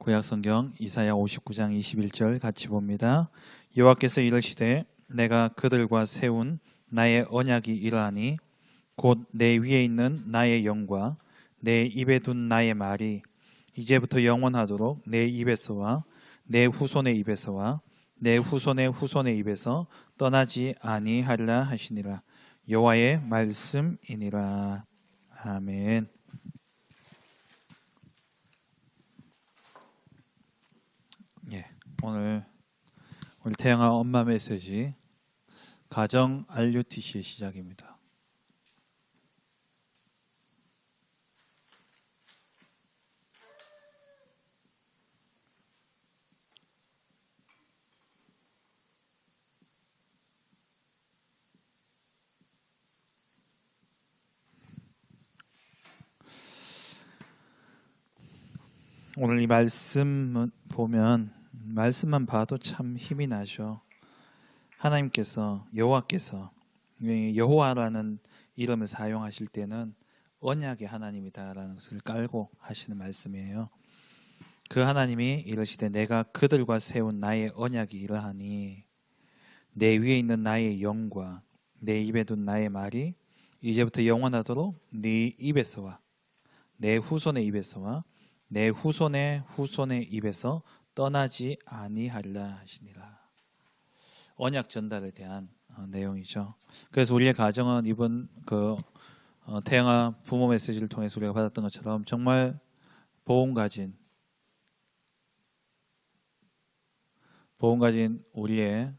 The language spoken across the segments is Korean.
구약성경 이사야 59장 21절 같이 봅니다. 여호와께서 이르시되 내가 그들과 세운 나의 언약이 이러하니 곧 내 위에 있는 나의 영과 내 입에 둔 나의 말이 이제부터 영원하도록 내 입에서와 내 후손의 입에서와 내 후손의 후손의 입에서 떠나지 아니하리라 하시니라. 여호와의 말씀이니라. 아멘. 오늘 우리 태영아 엄마 메시지 가정 RUTC의 시작입니다. 오늘 이 말씀 보면 말씀만 봐도 참 힘이 나죠. 하나님께서 여호와께서 여호와라는 이름을 사용하실 때는 언약의 하나님이다라는 것을 깔고 하시는 말씀이에요. 그 하나님이 이르시되 내가 그들과 세운 나의 언약이 이러하니 내 위에 있는 나의 영과 내 입에 둔 나의 말이 이제부터 영원하도록 네 입에서와 내 후손의 입에서와 내 후손의 후손의 입에서 떠나지 아니하리라 하시니라. 언약 전달에 대한 내용이죠. 그래서 우리의 가정은 이번 태영아 부모 메시지를 통해서 우리가 받았던 것처럼 정말 보험 가진 우리의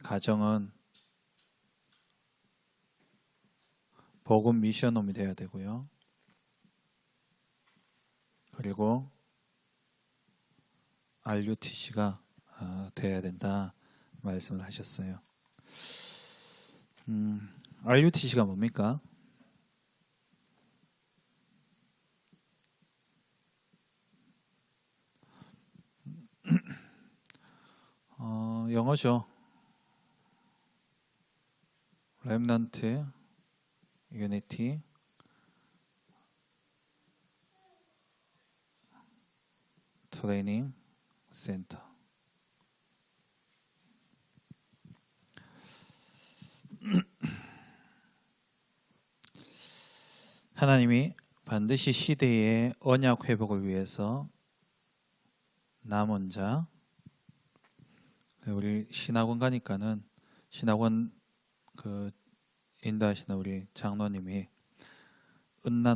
가정은 복음 미션홈이 되어야 되고요. 그리고 RUTC가 되어야 된다 말씀을 하셨어요. RUTC가 뭡니까? 영어죠. Remnant Unity 트레이닝 센터. 하나님이 반드시 시대의 언약 회복을 위해서 남은 자, 우리 신학원 가니까는 신학원 인도하시는 우리 장로님이 은자,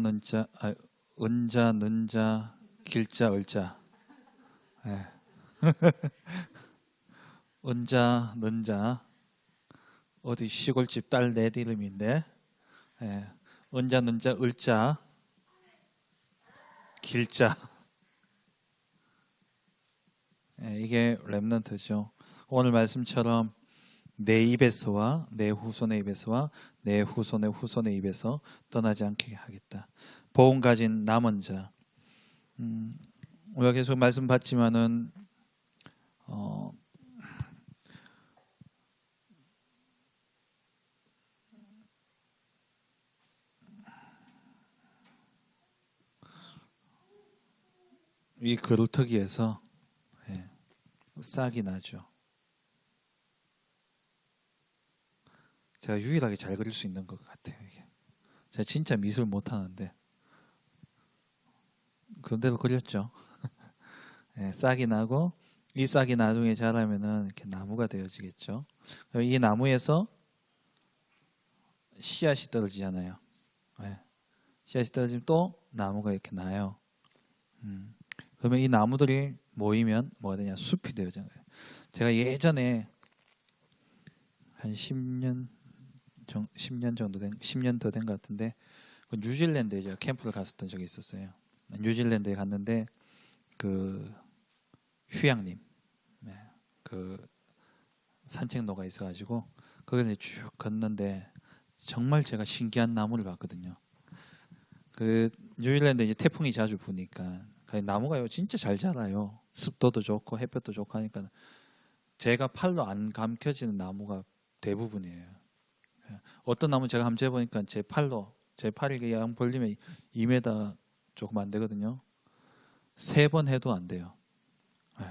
는자, 길자, 을자. 은자, 는자 어디 시골집 딸 내 이름인데 은자, 는자, 을자, 길자. 이게 렘넌트죠. 오늘 말씀처럼 내 입에서와 내 후손의 입에서와 내 후손의 후손의 입에서 떠나지 않게 하겠다. 보험 가진 남은 자. 우리가 계속 말씀 받지만은 이 그루터기에서 싹이 나죠. 제가 유일하게 잘 그릴 수 있는 것 같아요. 이게. 제가 진짜 미술 못하는데 그런데도 그렸죠. 싹이 나고 이 싹이 나중에 자라면은 이렇게 나무가 되어지겠죠. 이 나무에서 씨앗이 떨어지잖아요. 씨앗이 떨어지면 또 나무가 이렇게 나요. 그러면 이 나무들이 모이면 뭐가 되냐? 숲이 되어지는 거예요. 제가 예전에 한 10년 정도 된, 10년 더 된 것 같은데 뉴질랜드에 제가 캠프를 갔었던 적이 있었어요. 뉴질랜드에 갔는데 휴양림 산책로가 있어가지고 거기를 쭉 걷는데 정말 제가 신기한 나무를 봤거든요. 뉴질랜드 이제 태풍이 자주 부니까 나무가 진짜 잘 자라요. 습도도 좋고 햇볕도 좋고 하니까 제가 팔로 안 감겨지는 나무가 대부분이에요. 어떤 나무 제가 한번 재보니까 제 팔이 양 벌리면 2m 조금 안 되거든요. 3번 해도 안 돼요.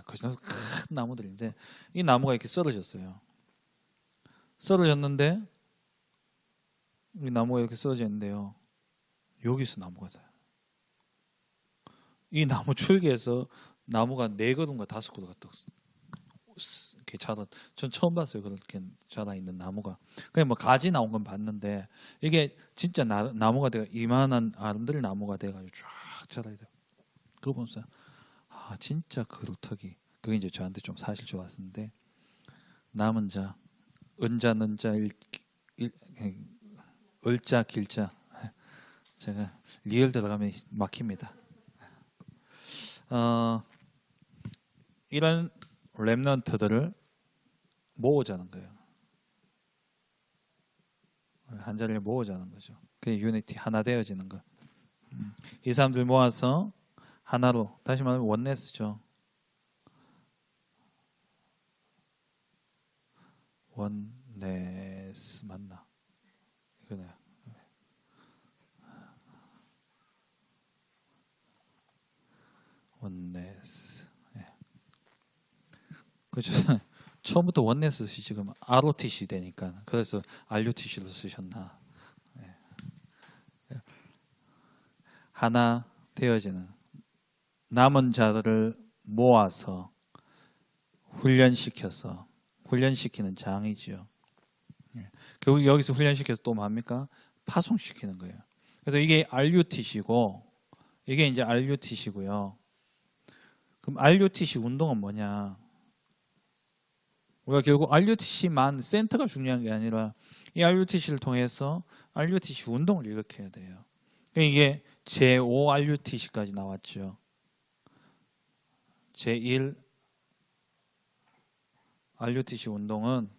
그래서 큰 나무들인데 이 나무가 이렇게 쓰러졌어요. 쓰러졌는데 이 나무가 이렇게 쓰러져 있는데요. 여기서 나무가 자요. 이 나무 줄기에서 나무가 4그루인가 5그루가 이렇게 자라. 전 처음 봤어요. 그렇게 자라 있는 나무가. 그냥 뭐 가지 나온 건 봤는데 이게 진짜 나무가 돼가 이만한 아름드리 나무가 돼가지고 쫙 자라야 돼요. 그거 보면서 진짜 그루터기. 그게 이제 저한테 좀 사실 좋았는데 남은 자, 은자, 는자, 을자, 길자. 제가 리얼 들어가면 막힙니다. 이런 렘넌트들을 모으자는 거예요. 한 자리에 모으자는 거죠. 그게 유니티, 하나 되어지는 거. 이 사람들 모아서 하나로, 다시 말하면 원네스죠. 원네스 맞나? 이거네. 원네스. 그렇죠. 처음부터 원네스 지금 ROTC 되니까 그래서 RUTC로 쓰셨나. 하나 되어지는 남은 자들을 모아서 훈련시키는 장이죠. 결국 여기서 훈련시켜서 또 뭡니까? 파송시키는 거예요. 그래서 이게 RUTC고 이게 이제 RUTC고요. 그럼 RUTC 운동은 뭐냐? 우리가 결국 RUTC만 센터가 중요한 게 아니라 이 RUTC를 통해서 RUTC 운동을 일으켜야 돼요. 이게 제5 RUTC까지 나왔죠. 제1 RUTC 운동은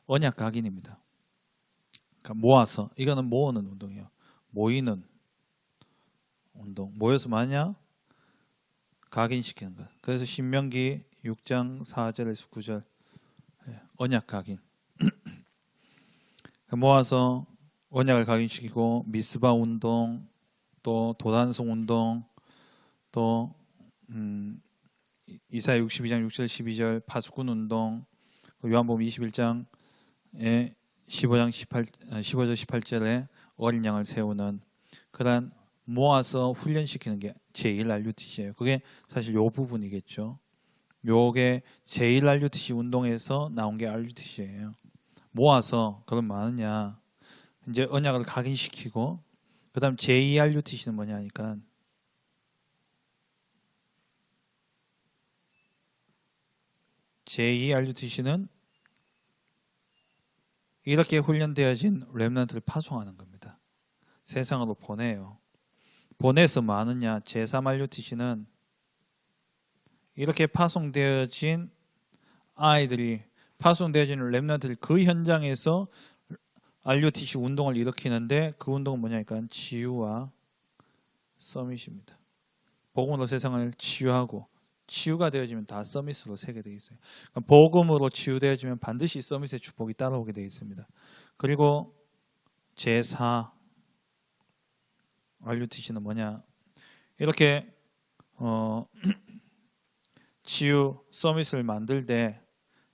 언약 각인입니다. 그러니까 모아서, 이거는 모으는 운동이에요. 모이는 운동. 모여서 뭐하냐? 각인시키는 것. 그래서 신명기 6장 4절에서 9절 언약 각인. 모아서 언약을 각인시키고 미스바 운동, 또 도단성 운동, 또 이사야 62장 6절 12절 파수꾼 운동, 요한복음 21장에 15절 18절에 어린 양을 세우는 그런 모아서 훈련시키는 게 제1 RUTC예요. 그게 사실 요 부분이겠죠. 요게 제1 RUTC 운동에서 나온 게 RUTC예요. 모아서 그럼 뭐하느냐? 이제 언약을 각인시키고 그다음 제2 RUTC는 뭐냐니까 제2 RUTC는 이렇게 훈련되어진 렘넌트를 파송하는 겁니다. 세상으로 보내요. 보내서 뭐 하느냐? 제3 RUTC는 이렇게 파송되어진 아이들이 파송되어진 렘넌트들 그 현장에서 RUTC 운동을 일으키는데 그 운동은 뭐냐니까 치유와 서밋입니다. 복음으로 세상을 치유하고 치유가 되어지면 다 서밋으로 세게 되어 있어요. 그러니까 복음으로 치유되어지면 반드시 서밋의 축복이 따라오게 되어 있습니다. 그리고 제4 RUTC는 뭐냐? 이렇게 치유 서밋을 만들 때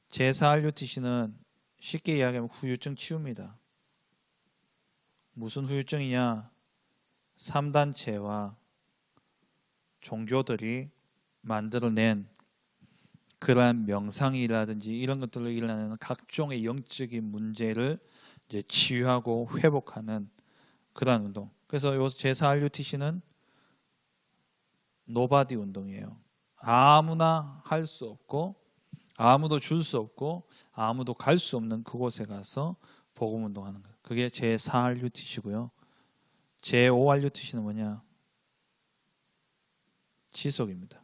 제4 RUTC는 쉽게 이야기하면 후유증 치유입니다. 무슨 후유증이냐? 3단체와 종교들이 만들어낸 그러한 명상이라든지 이런 것들로 일어나는 각종의 영적인 문제를 이제 치유하고 회복하는 그러한 운동. 그래서 요 제4 RUTC는 노바디 운동이에요. 아무나 할 수 없고 아무도 줄 수 없고 아무도 갈 수 없는 그곳에 가서 복음 운동하는 거예요. 그게 제4 RUTC고요. 제5 RUTC는 뭐냐? 지속입니다.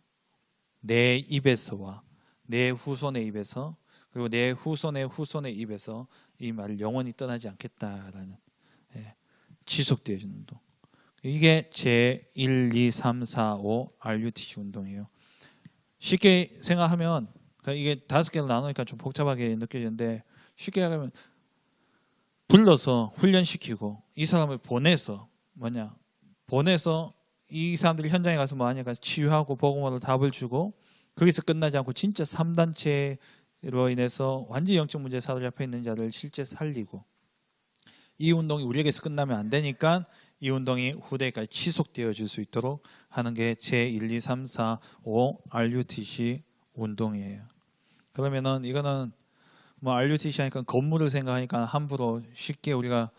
내 입에서와 내 후손의 입에서 그리고 내 후손의 후손의 입에서 이 말을 영원히 떠나지 않겠다라는 지속되어지는 운동. 이게 제1, 2, 3, 4, 5 RUTC 운동이에요. 쉽게 생각하면 이게 5개로 나누니까 좀 복잡하게 느껴지는데 쉽게 생각하면 불러서 훈련시키고 이 사람을 보내서 뭐냐? 보내서 이 사람들이 현장에 가서 뭐 하냐, 가서 치유하고 복음으로 답을 주고 거기서 끝나지 않고 진짜 3단체로 인해서 완전히 영적 문제에 사로잡혀 있는 자들을 실제 살리고, 이 운동이 우리에게서 끝나면 안 되니까 이 운동이 후대까지 지속되어질 수 있도록 하는 게 제1, 2, 3, 4, 5 RUTC 운동이에요. 그러면은 이거는 뭐 RUTC 하니까 건물을 생각하니까 함부로 쉽게 우리가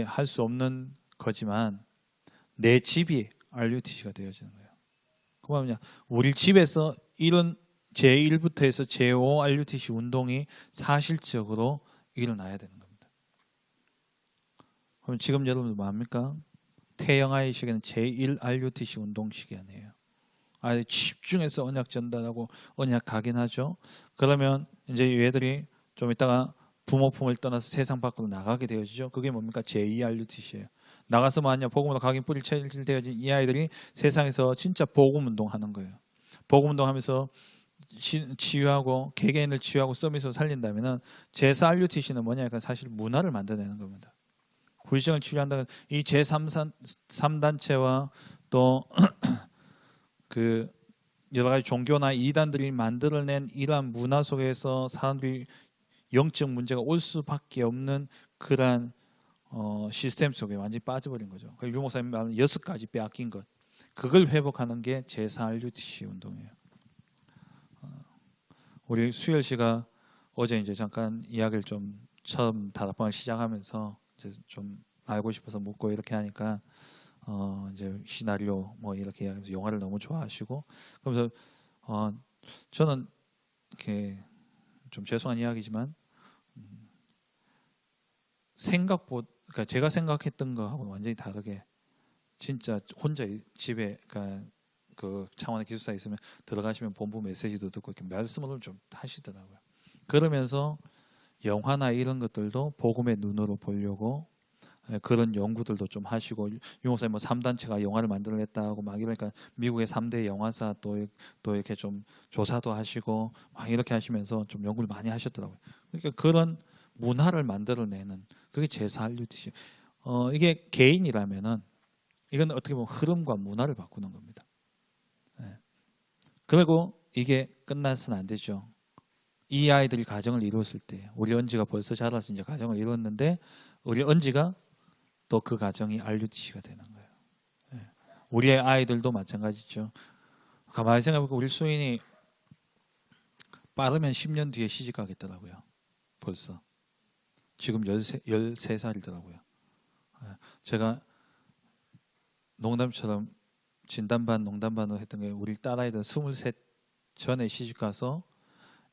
할 수 없는 거지만 내 집이 RUTC가 되어지는 거예요. 그 뭐냐, 우리 집에서 이런 제1부터 해서 제5 RUTC 운동이 사실적으로 일어나야 되는 겁니다. 그럼 지금 여러분들 뭐합니까? 태영아의 시기는 제1 RUTC 운동 시기 아니에요. 아주 집중해서 언약 전달하고 언약 각인하죠. 그러면 이제 얘들이 좀 이따가 부모 품을 떠나서 세상 밖으로 나가게 되어지죠. 그게 뭡니까? 제2 RUTC예요. 나가서 뭐하냐, 복음으로 각인 뿌리를 체질되어진 이 아이들이 세상에서 진짜 복음 운동하는 거예요. 복음 운동하면서 치유하고 개개인을 치유하고 서비스로 살린다면은 제4 RUTC는 뭐냐니까 사실 문화를 만들어내는 겁니다. 불신을 치유한다는 이 제3단체와 또 그 여러 가지 종교나 이단들이 만들어낸 이러한 문화 속에서 사람들이 영적 문제가 올 수밖에 없는 그러한 시스템 속에 완전히 빠져버린 거죠. 유 목사님 말하는 6가지 빼앗긴 것, 그걸 회복하는 게 제4 RUTC 운동이에요. 우리 수열 씨가 어제 이제 잠깐 이야기를 좀 처음 다락방을 시작하면서 이제 좀 알고 싶어서 묻고 이렇게 하니까 이제 시나리오 뭐 이렇게 이야기하면서 영화를 너무 좋아하시고, 그러면서 저는 이렇게 좀 죄송한 이야기지만 생각보다, 그러니까 제가 생각했던 거하고 완전히 다르게 진짜 혼자 집에, 그러니까 그 창원의 기숙사에 있으면 들어가시면 본부 메시지도 듣고 이렇게 말씀을 좀 하시더라고요. 그러면서 영화나 이런 것들도 복음의 눈으로 보려고 그런 연구들도 좀 하시고, 유목사님 뭐 3단체가 영화를 만들어냈다고 막 이러니까 미국의 3대 영화사 또 이렇게 좀 조사도 하시고 막 이렇게 하시면서 좀 연구를 많이 하셨더라고요. 그러니까 그런 문화를 만들어내는 그게 제4 RUTC. 이게 개인이라면은 이건 어떻게 보면 흐름과 문화를 바꾸는 겁니다. 그리고 이게 끝나서는 안 되죠. 이 아이들이 가정을 이루었을 때, 우리 언지가 벌써 자라서 이제 가정을 이루었는데 우리 언지가 또 그 가정이 RUTC가 되는 거예요. 우리의 아이들도 마찬가지죠. 가만히 생각해보니까 우리 수인이 빠르면 10년 뒤에 시집 가겠더라고요. 벌써. 지금 13살이더라고요. 제가 농담처럼 진담반 농담반으로 했던 게, 우리 딸아이들 23 전에 시집 가서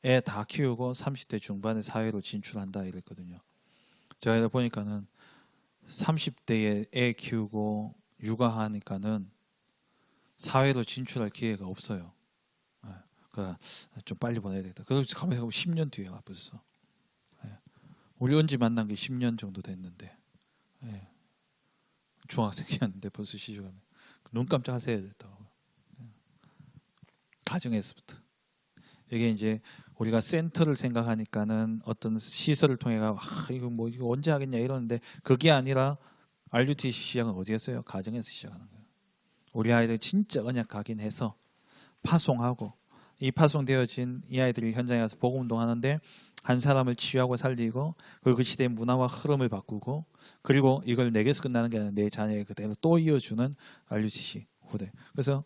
애 다 키우고 30대 중반에 사회로 진출한다 이랬거든요. 제가 보니까는 30대에 애 키우고 육아하니까는 사회로 진출할 기회가 없어요. 그러니까 좀 빨리 보내야 되겠다. 그래서 가만히 보면 10년 뒤에 와 벌써. 우리 언제 만난 게 10년 정도 됐는데, 중학생이었는데 벌써 시집가네. 눈 깜짝하셔야 됐다고. 가정에서부터. 이게 이제 우리가 센터를 생각하니까는 어떤 시설을 통해가 이거 언제 하겠냐 이러는데, 그게 아니라 RUTC 시작은 어디였어요? 가정에서 시작하는 거예요. 우리 아이들 진짜 언약 각인해서 파송하고, 이 파송되어진 이 아이들이 현장에 가서 복음 운동하는데 한 사람을 치유하고 살리고, 그리고 그 시대의 문화와 흐름을 바꾸고, 그리고 이걸 내게서 끝나는 게 아니라 내 자녀에 그대로 또 이어주는 RUTC 후대. 그래서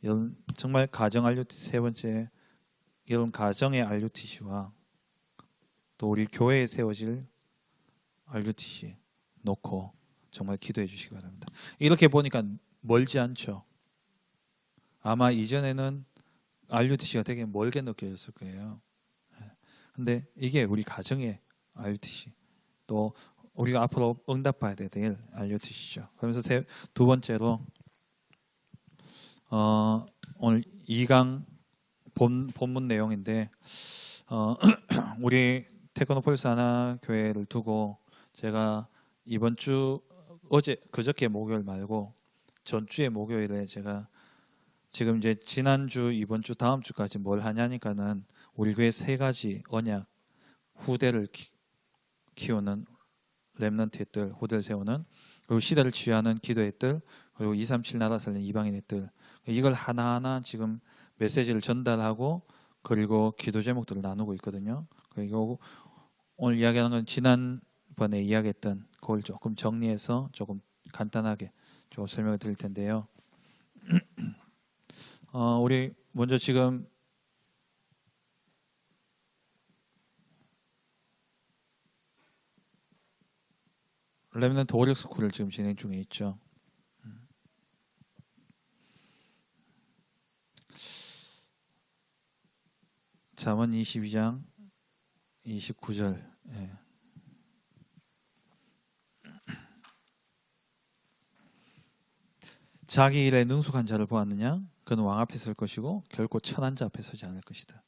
여러분 정말 가정 RUTC, 세 번째, 여러분 가정의 RUTC와 또 우리 교회에 세워질 RUTC 놓고 정말 기도해 주시기 바랍니다. 이렇게 보니까 멀지 않죠. 아마 이전에는 RUTC가 되게 멀게 느껴졌을 거예요. 근데 이게 우리 가정의 RUTC, 또 우리가 앞으로 응답해야 될 RUTC죠. 그러면서 두 번째로 오늘 2강 본문 내용인데, 우리 테크노폴리스 하나 교회를 두고 제가 이번 주 그저께 목요일 말고 전주의 목요일에 제가 지금 이제 지난주, 이번 주, 다음 주까지 뭘 하냐니까는 우리 교회 3가지 언약, 후대를 키우는 렘넌트의 뜰, 후대를 세우는, 그리고 시대를 치유하는 기도의 뜰, 그리고 237 나라 살린 이방인의 뜰, 이걸 하나하나 지금 메시지를 전달하고 그리고 기도 제목들을 나누고 있거든요. 그리고 오늘 이야기하는 건 지난번에 이야기했던 그걸 조금 정리해서 조금 간단하게 좀 설명을 드릴 텐데요. 우리 먼저 지금 렘넌트 오력 스쿨을 지금 진행 중에 있죠. 잠언 22장 29절. 예. 자기 일에 능숙한 자를 보았느냐? 그는 왕 앞에 설 것이고 결코 천한 자 앞에 서지 않을 것이다.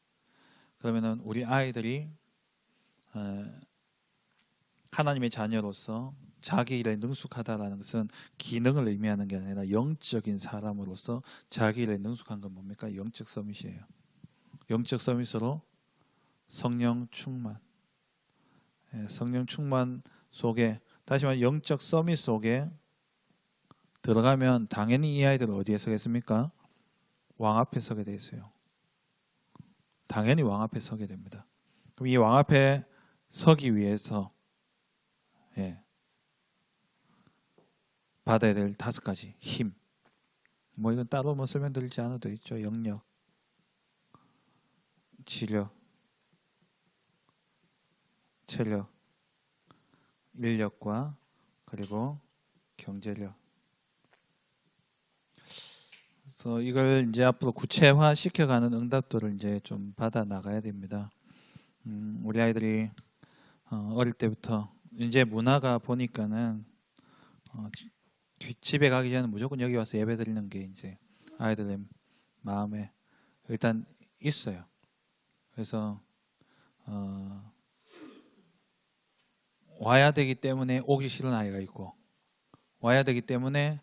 그러면은 우리 아이들이 하나님의 자녀로서 자기 일에 능숙하다라는 것은 기능을 의미하는 게 아니라 영적인 사람으로서 자기 일에 능숙한 건 뭡니까? 영적 서밋이에요. 영적 서밋으로 성령 충만, 성령 충만 속에, 다시 말해 영적 서밋 속에 들어가면 당연히 이 아이들은 어디에 서겠습니까? 왕 앞에 서게 돼 있어요. 당연히 왕 앞에 서게 됩니다. 그럼 이 왕 앞에 서기 위해서 받아야 될 5가지 힘, 뭐 이건 따로 뭐 설명드리지 않아도 있죠. 영력, 지력, 체력, 인력과 그리고 경제력. 그래서 이걸 이제 앞으로 구체화 시켜가는 응답들을 이제 좀 받아 나가야 됩니다. 우리 아이들이 어릴 때부터 이제 문화가 보니까는 집에 가기 전에 무조건 여기 와서 예배 드리는 게 이제 아이들의 마음에 일단 있어요. 그래서 와야 되기 때문에 오기 싫은 아이가 있고, 와야 되기 때문에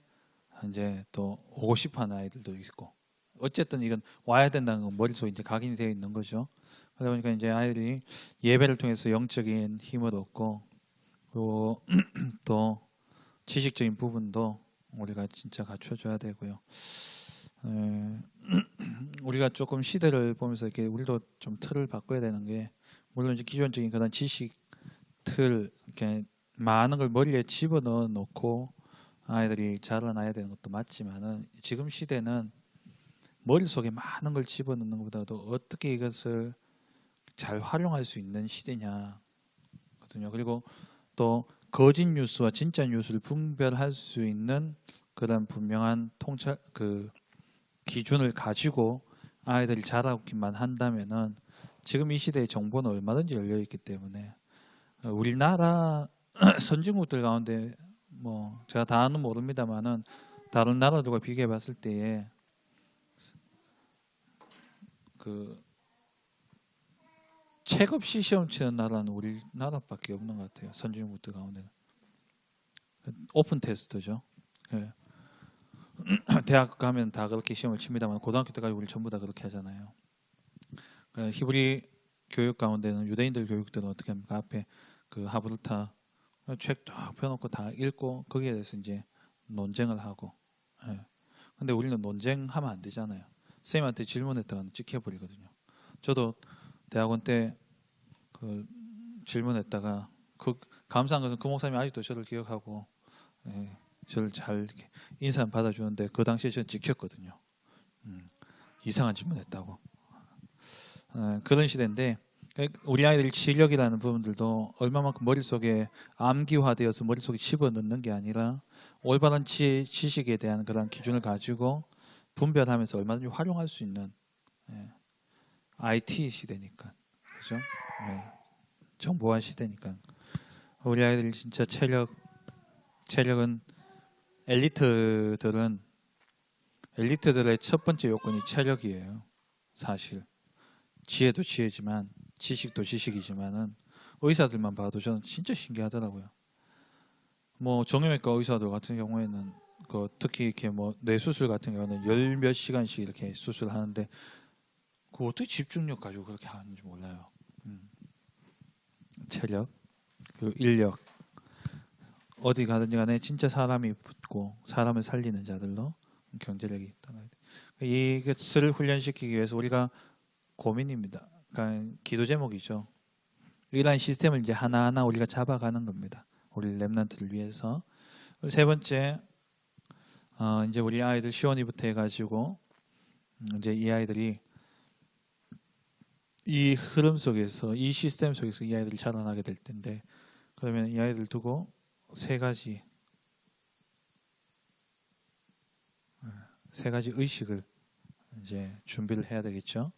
이제 또 오고 싶어하는 아이들도 있고, 어쨌든 이건 와야 된다는 건 머릿속에 이제 각인이 되어 있는 거죠. 그러다 보니까 이제 아이들이 예배를 통해서 영적인 힘을 얻고, 그리고 또 지식적인 부분도 우리가 진짜 갖춰줘야 되고요. 우리가 조금 시대를 보면서 이렇게 우리도 좀 틀을 바꿔야 되는 게, 물론 이제 기존적인 그런 지식 틀, 이렇게 많은 걸 머리에 집어넣어 놓고 아이들이 자라나야 되는 것도 맞지만은, 지금 시대는 머릿속에 많은 걸 집어넣는 것보다도 어떻게 이것을 잘 활용할 수 있는 시대냐 거든요. 그리고 또 거짓 뉴스와 진짜 뉴스를 분별할 수 있는 그런 분명한 통찰 기준을 가지고 아이들이 자라기만 한다면은, 지금 이 시대의 정보는 얼마든지 열려 있기 때문에 우리나라 선진국들 가운데 뭐 제가 다는 모릅니다만은 다른 나라들과 비교해 봤을 때에 책 없이 시험 치는 나라는 우리나라밖에 없는 것 같아요. 선진국들 가운데는 오픈 테스트죠. 대학 가면 다 그렇게 시험을 칩니다만 고등학교 때까지 우리 전부 다 그렇게 하잖아요. 히브리 교육 가운데는 유대인들 교육들은 어떻게 합니까? 앞에 그 하브르타 책 딱 펴놓고 다 읽고 거기에 대해서 이제 논쟁을 하고. 근데 우리는 논쟁하면 안 되잖아요. 선생님한테 질문했다가 찍혀버리거든요. 저도 대학원 때 그 질문했다가 감사한 것은 그 목사님이 아직도 저를 기억하고 저를 잘 이렇게 인사 받아주는데, 그 당시에 저는 찍혔거든요. 이상한 질문했다고. 그런 시대인데, 우리 아이들 지력이라는 부분들도 얼마만큼 머릿속에 암기화되어서 머릿속에 집어넣는 게 아니라 올바른 지식에 대한 그런 기준을 가지고 분별하면서 얼마든지 활용할 수 있는 IT 시대니까, 그죠? 정보화 시대니까 우리 아이들이 진짜 체력은 엘리트들의 첫 번째 요건이 체력이에요. 사실 지혜도 지혜지만 지식도 지식이지만은 의사들만 봐도 저는 진짜 신기하더라고요. 뭐 정형외과 의사들 같은 경우에는 특히 이렇게 뭐 뇌수술 같은 경우는 10몇 시간씩 이렇게 수술하는데 그 어떻게 집중력 가지고 그렇게 하는지 몰라요. 체력, 그리고 인력. 어디 가든지 간에 진짜 사람이 붙고 사람을 살리는 자들로 경제력이 있다. 이것을 훈련시키기 위해서 우리가 고민입니다. 그러니까 기도 제목이죠. 이러한 시스템을 이제 하나하나 우리가 잡아가는 겁니다. 우리 렘넌트를 위해서. 세 번째, 이제 우리 아이들 시원이부터 해가지고 이제 이 아이들이 이 흐름 속에서 이 시스템 속에서 이 아이들이 자라나게 될 텐데, 그러면 이 아이들 두고 세 가지 의식을 이제 준비를 해야 되겠죠.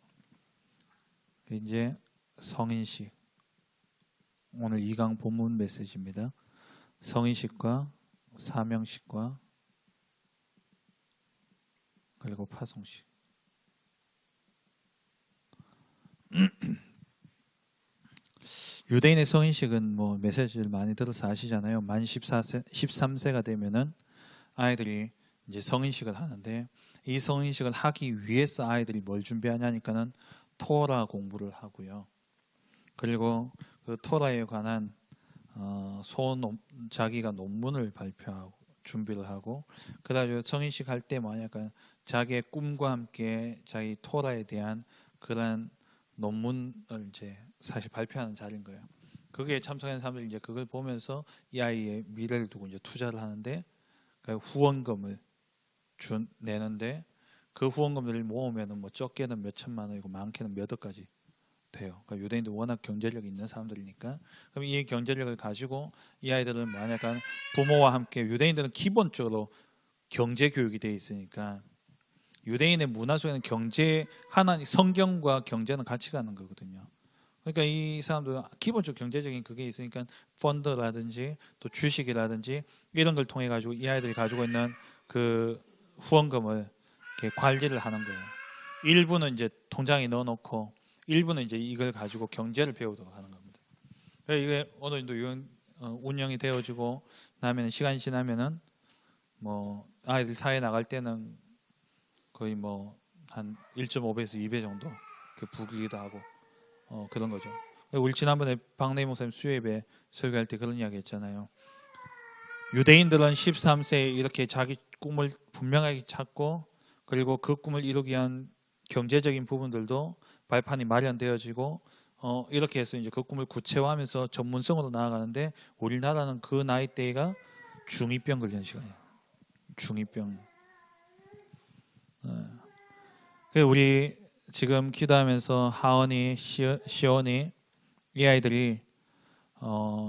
이제 성인식, 오늘 2강 본문 메시지입니다. 성인식과 사명식과 그리고 파송식. 유대인의 성인식은 뭐 메시지를 많이 들어서 아시잖아요. 만 13세가 되면은 아이들이 이제 성인식을 하는데, 이 성인식을 하기 위해서 아이들이 뭘 준비하냐니까는 토라 공부를 하고요. 그리고 그 토라에 관한 자기가 논문을 발표하고 준비를 하고, 그래가지고 성인식 할 때 뭐 약간 자기의 꿈과 함께 자기 토라에 대한 그런 논문을 이제 사실 발표하는 자리인 거예요. 거기에 참석하는 사람들이 이제 그걸 보면서 이 아이의 미래를 두고 이제 투자를 하는데, 그 후원금을 내는데, 그 후원금들을 모으면은 뭐 적게는 몇 천만 원이고 많게는 몇 억까지 돼요. 그러니까 유대인들 워낙 경제력이 있는 사람들이니까. 그럼 이 경제력을 가지고 이 아이들은 만약에 부모와 함께, 유대인들은 기본적으로 경제 교육이 돼 있으니까 유대인의 문화 속에는 성경과 경제는 같이 가는 거거든요. 그러니까 이 사람도 기본적 경제적인 그게 있으니까 펀드라든지 또 주식이라든지 이런 걸 통해 가지고 이 아이들이 가지고 있는 그 후원금을 이렇게 관리를 하는 거예요. 일부는 이제 통장에 넣어놓고 일부는 이제 이걸 가지고 경제를 배우도록 하는 겁니다. 이게 어느 정도 운영이 되어지고 나면, 시간이 지나면은 뭐 아이들 사회 나갈 때는 거의 뭐 한 1.5배에서 2배 정도 그 부기도 하고 그런 거죠. 우리 지난번에 박내희 목사님 수요예배 설교할 때 그런 이야기 했잖아요. 유대인들은 13세에 이렇게 자기 꿈을 분명하게 찾고, 그리고 그 꿈을 이루기 위한 경제적인 부분들도 발판이 마련되어지고 이렇게 해서 이제 그 꿈을 구체화하면서 전문성으로 나아가는데, 우리나라는 그 나이대가 중2병 걸리는 시간이에요. 중2병. 우리 지금 기도하면서 하은이, 시온이, 이 아이들이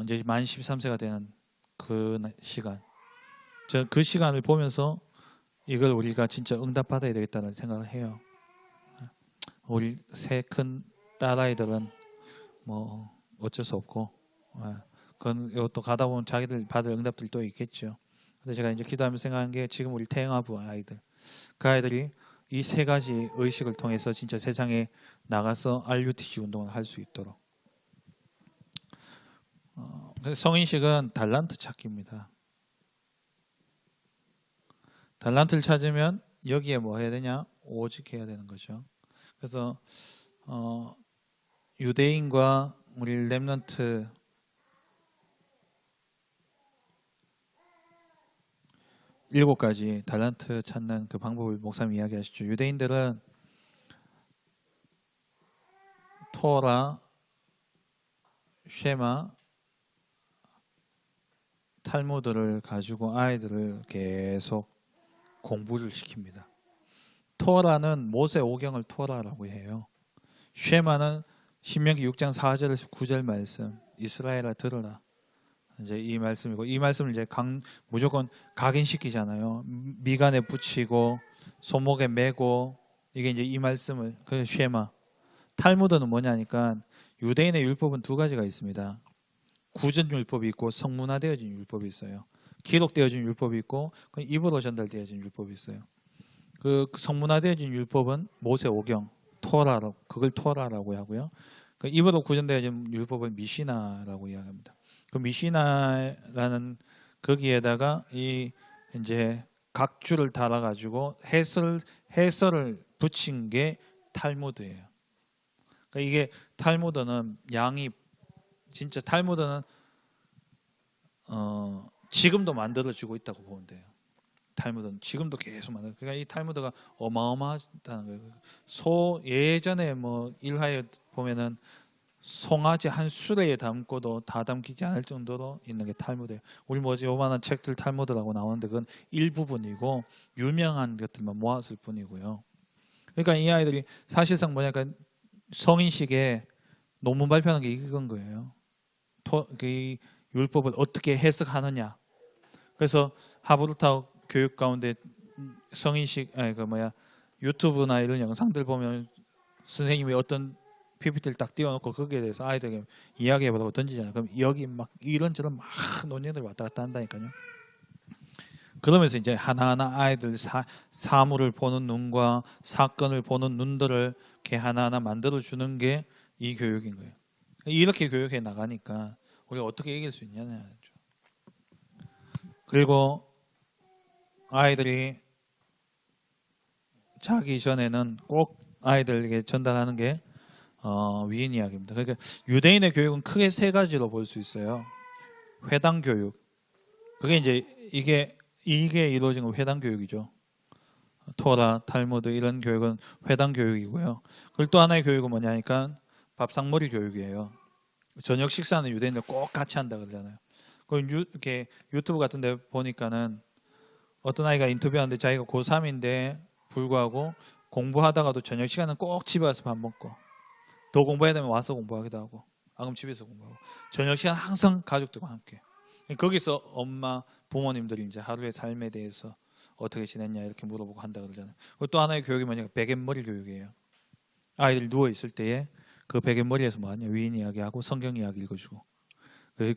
이제 만 13세가 되는 그 시간, 그 시간을 보면서 이걸 우리가 진짜 응답받아야 되겠다는 생각을 해요. 우리 세 큰 딸아이들은 뭐 어쩔 수 없고, 그건 또 가다 보면 자기들 받을 응답들이 또 있겠죠. 근데 제가 이제 기도하면서 생각한 게, 지금 우리 태영아부 아이들, 그 아이들이 이 세 가지 의식을 통해서 진짜 세상에 나가서 RUTC 운동을 할 수 있도록. 성인식은 달란트 찾기입니다. 달란트를 찾으면 여기에 뭐 해야 되냐? 오직 해야 되는 거죠. 그래서 유대인과 우리 렘넌트, 일곱 가지 달란트 찾는 그 방법을 목사님 이야기하시죠. 유대인들은 토라, 쉐마, 탈무드를 가지고 아이들을 계속 공부를 시킵니다. 토라는 모세 오경을 토라라고 해요. 쉐마는 신명기 6장 4절에서 9절 말씀, 이스라엘아 들으라, 이제 이 말씀이고, 이 말씀을 이제 무조건 각인시키잖아요. 미간에 붙이고 손목에 메고, 이게 이제 이 말씀을, 그 쉐마. 탈무드는 뭐냐니까, 유대인의 율법은 두 가지가 있습니다. 구전 율법이 있고 성문화되어진 율법이 있어요. 기록되어진 율법이 있고 입으로 전달되어진 율법이 있어요. 그 성문화되어진 율법은 모세 오경, 토라로, 그걸 토라라고 하고요. 그 입으로 구전되어진 율법을 미시나라고 이야기합니다. 그 미시나라는 거기에다가 이 이제 각 줄을 달아가지고 해설을 붙인 게 탈무드예요. 그러니까 이게 탈무드는 양이, 진짜 탈무드는 지금도 만들어지고 있다고 보면 돼요. 탈무드는 지금도 계속 만들어. 그러니까 이 탈무드가 어마어마하다는 거예요. 예전에 뭐 일화에 보면은 송아지 한 수레에 담고도 다 담기지 않을 정도로 있는 게 탈무드예요. 우리 뭐지 요만한 책들 탈무드라고 나오는데 그건 일부분이고 유명한 것들만 모았을 뿐이고요. 그러니까 이 아이들이 사실상 뭐냐니까 성인식에 논문 발표하는 게 이건 거예요. 이 율법을 어떻게 해석하느냐. 그래서 하버드타워 교육 가운데 성인식 유튜브나 이런 영상들 보면 선생님이 어떤 PPT를 딱 띄워놓고 거기에 대해서 아이들에게 이야기해보라고 던지잖아요. 그럼 여기 막 이런저런 막 논의들 왔다 갔다 한다니까요. 그러면서 이제 하나하나 아이들 사물을 보는 눈과 사건을 보는 눈들을 이렇게 하나하나 만들어주는 게 이 교육인 거예요. 이렇게 교육해 나가니까 우리가 어떻게 이길 수 있냐는 거죠. 그리고 아이들이 자기 전에는 꼭 아이들에게 전달하는 게 위인 이야기입니다. 그러니까 유대인의 교육은 크게 세 가지로 볼 수 있어요. 회당 교육. 그게 이제 이게 이루어진 건 회당 교육이죠. 토라, 탈무드 이런 교육은 회당 교육이고요. 그리고 또 하나의 교육은 뭐냐니까 밥상머리 교육이에요. 저녁 식사는 유대인들 꼭 같이 한다 그러잖아요. 이렇게 유튜브 같은 데 보니까는 어떤 아이가 인터뷰하는데 자기가 고3인데 불구하고 공부하다가도 저녁 시간은 꼭 집에 와서 밥 먹고 더 공부해야 되면 와서 공부하기도 하고 그럼 집에서 공부하고 저녁 시간 항상 가족들과 함께 거기서 엄마 부모님들이 이제 하루의 삶에 대해서 어떻게 지냈냐 이렇게 물어보고 한다 그러잖아요. 또 하나의 교육이 뭐냐 베갯머리 교육이에요. 아이들이 누워 있을 때에 그 베갯머리에서 뭐하냐 위인 이야기하고 성경 이야기 읽어주고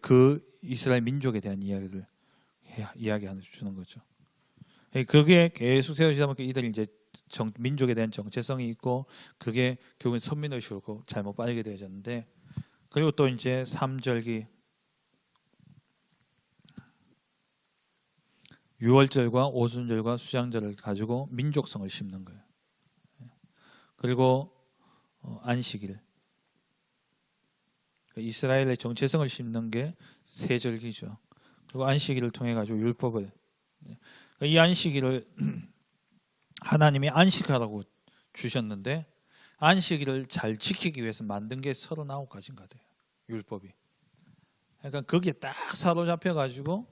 그 이스라엘 민족에 대한 이야기를 이야기하는 주는 거죠. 그게 계속 세워지다 보니까 이들이 이제 민족에 대한 정체성이 있고 그게 결국은 선민의식으로 잘못 빠지게 되어졌는데 그리고 또 이제 삼절기 유월절과 오순절과 수장절을 가지고 민족성을 심는 거예요. 그리고 안식일 이스라엘의 정체성을 심는 게 세절기죠. 그리고 안식일을 통해 가지고 율법을 이 안식일을 하나님이 안식하라고 주셨는데 안식일을 잘 지키기 위해서 만든 게 39가지인가 돼요. 율법이. 그러니까 거기에 딱 사로잡혀 가지고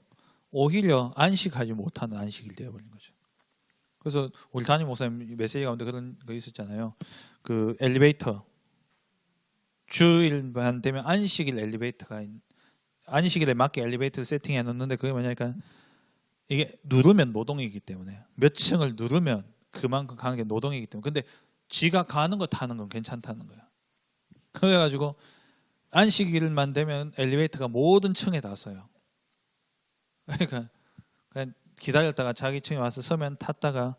오히려 안식하지 못하는 안식일 되어버린 거죠. 그래서 우리 담임 목사님 메시지 가운데 그런 거 있었잖아요. 그 엘리베이터 주일만 되면 안식일에 맞게 엘리베이터를 세팅해 놓는데 그게 뭐냐니까 이게 누르면 노동이기 때문에 몇 층을 누르면 그만큼 가는 게 노동이기 때문에 근데 지가 가는 거 타는 건 괜찮다는 거야. 그래가지고 안식일만 되면 엘리베이터가 모든 층에 다 서요. 그러니까 그냥 기다렸다가 자기 층에 와서 서면 탔다가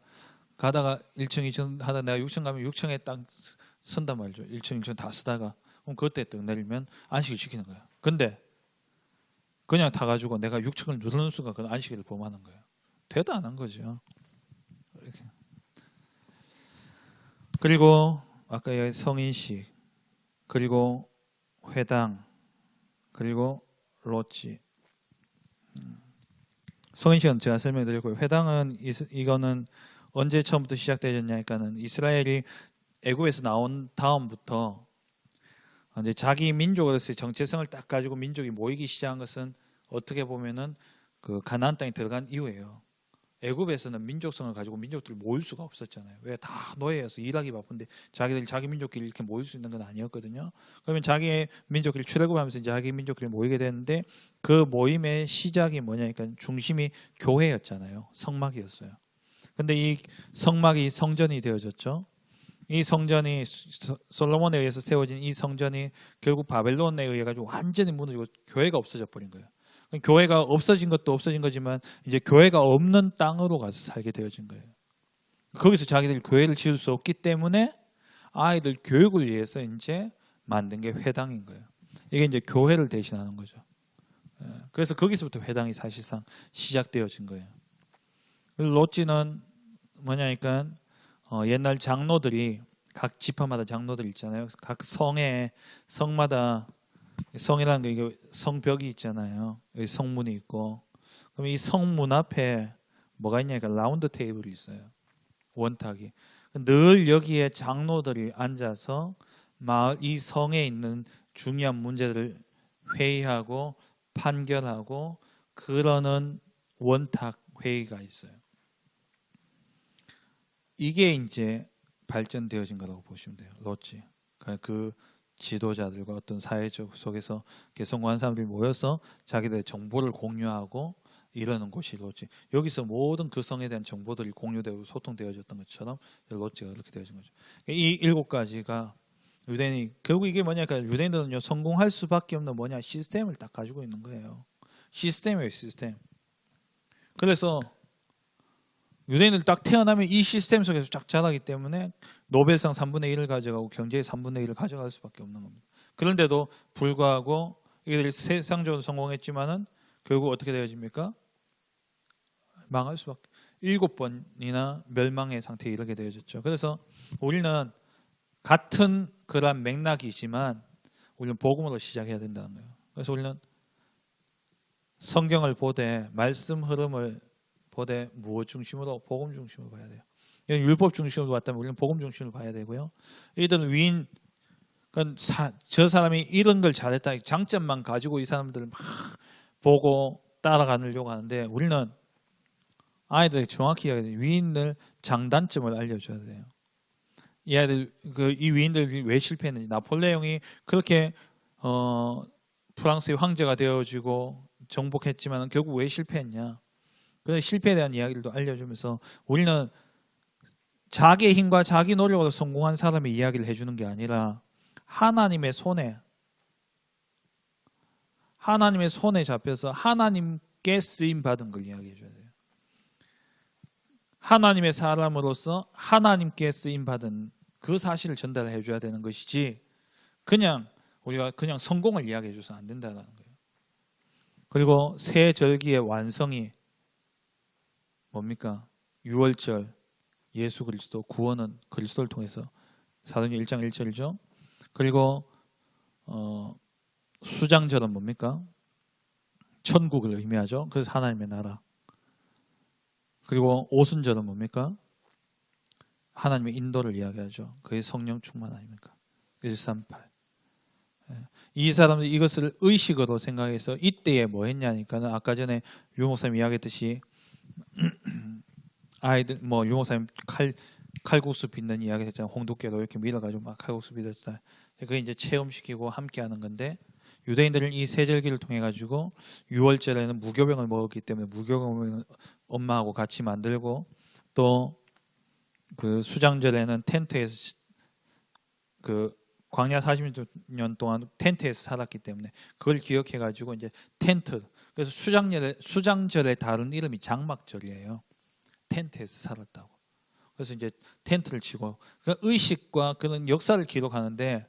가다가 1층, 2층 하다 내가 6층 가면 6층에 딱 선단 말이죠. 1층, 2층 다 쓰다가 그럼 그때 딱 내리면 안식일 시키는 거야. 근데 그냥 타가지고 내가 6층을 누르는 순간 그 안식일을 범하는 거예요. 대단한 거죠. 이렇게. 그리고 아까 성인식, 그리고 회당, 그리고 로지. 성인식은 제가 설명드렸고요. 회당은 이거는 언제 처음부터 시작되었냐니까는 이스라엘이 애굽에서 나온 다음부터 이제 자기 민족으로서의 정체성을 딱 가지고 민족이 모이기 시작한 것은 어떻게 보면은 그 가나안 땅에 들어간 이후예요. 애굽에서는 민족성을 가지고 민족들이 모일 수가 없었잖아요. 왜 다 노예여서 일하기 바쁜데 자기들이 자기 민족끼리 이렇게 모일 수 있는 건 아니었거든요. 그러면 자기의 민족끼리 출애굽하면서 이제 자기 민족끼리 모이게 되는데 그 모임의 시작이 뭐냐니까 중심이 교회였잖아요. 성막이었어요. 근데 이 성막이 성전이 되어졌죠. 이 성전이 솔로몬에 의해서 세워진 이 성전이 결국 바벨론에 의해 가지고 완전히 무너지고 교회가 없어져 버린 거예요. 교회가 없어진 것도 없어진 거지만 이제 교회가 없는 땅으로 가서 살게 되어진 거예요. 거기서 자기들이 교회를 지을 수 없기 때문에 아이들 교육을 위해서 이제 만든 게 회당인 거예요. 이게 이제 교회를 대신하는 거죠. 그래서 거기서부터 회당이 사실상 시작되어진 거예요. 롯지는 뭐냐니까 옛날 장로들이 각 지파마다 장로들 있잖아요. 각 성마다 성이라는 게 이게 성벽이 있잖아요. 여기 성문이 있고 그럼 이 성문 앞에 뭐가 있냐니까 라운드 테이블이 있어요. 원탁이. 늘 여기에 장로들이 앉아서 마을 이 성에 있는 중요한 문제들을 회의하고 판결하고 그러는 원탁 회의가 있어요. 이게 이제 발전되어진 거라고 보시면 돼요. 로지. 그러니까 그 지도자들과 어떤 사회적 속에서 성공한 사람들이 모여서 자기들의 정보를 공유하고 이러는 곳이 로지. 여기서 모든 그 성에 대한 정보들이 공유되고 소통되어졌던 것처럼 로지가 그렇게 되어진 거죠. 이 7가지가 유대인이 결국 이게 뭐냐니까 유대인들은요 성공할 수밖에 없는 뭐냐 시스템을 딱 가지고 있는 거예요. 시스템이에요, 시스템. 그래서 유대인들 딱 태어나면 이 시스템 속에서 쫙 자라기 때문에 노벨상 3분의 1을 가져가고 경제의 3분의 1을 가져갈 수밖에 없는 겁니다. 그런데도 불구하고 이들이 세상적으로 성공했지만은 결국 어떻게 되어집니까? 망할 수밖에. 7번이나 멸망의 상태에 이르게 되어졌죠. 그래서 우리는 같은 그런 맥락이지만 우리는 복음으로 시작해야 된다는 거예요. 그래서 우리는 성경을 보되 말씀 흐름을 보되 무엇 중심으로? 복음 중심으로 봐야 돼요. 율법 중심으로 봤다면 우리는 복음 중심으로 봐야 되고요. 이들은 위인, 그러니까 저 사람이 이런 걸 잘했다 장점만 가지고 이 사람들을 막 보고 따라가려고 하는데 우리는 아이들에게 정확히 이야기해야 돼요. 위인들 장단점을 알려줘야 돼요. 이 아이들 이 위인들이 왜 실패했는지. 나폴레옹이 그렇게 프랑스의 황제가 되어지고 정복했지만 결국 왜 실패했냐. 그 실패에 대한 이야기들도 알려주면서 우리는 자기의 힘과 자기 노력으로 성공한 사람의 이야기를 해주는 게 아니라 하나님의 손에 잡혀서 하나님께 쓰임 받은 걸 이야기해 줘야 돼요. 하나님의 사람으로서 하나님께 쓰임 받은 그 사실을 전달해 줘야 되는 것이지 그냥 우리가 그냥 성공을 이야기해 줘서 안 된다는 거예요. 그리고 새 절기의 완성이 뭡니까? 6월절 예수 그리스도 구원은 그리스도를 통해서 사도행전 1장 1절이죠. 그리고 수장절은 뭡니까? 천국을 의미하죠. 그래서 하나님의 나라. 그리고 오순절은 뭡니까? 하나님의 인도를 이야기하죠. 그의 성령 충만 아닙니까? 138. 이 사람들이 이것을 의식으로 생각해서 이때에 뭐 했냐니까는 아까 전에 유 목사님 이야기했듯이 아이들 유 목사님 칼국수 빚는 이야기 했잖아요. 홍두깨로 이렇게 밀어가지고 막 칼국수 빚었다. 그게 이제 체험시키고 함께하는 건데 유대인들은 이 세절기를 통해 가지고 6월절에는 무교병을 먹었기 때문에 무교병을 엄마하고 같이 만들고 또 그 수장절에는 텐트에서 그 광야 40년 동안 텐트에서 살았기 때문에 그걸 기억해 가지고 이제 텐트. 그래서 수장절의 다른 이름이 장막절이에요. 텐트에서 살았다고. 그래서 이제 텐트를 치고 그러니까 의식과 그런 역사를 기억하는데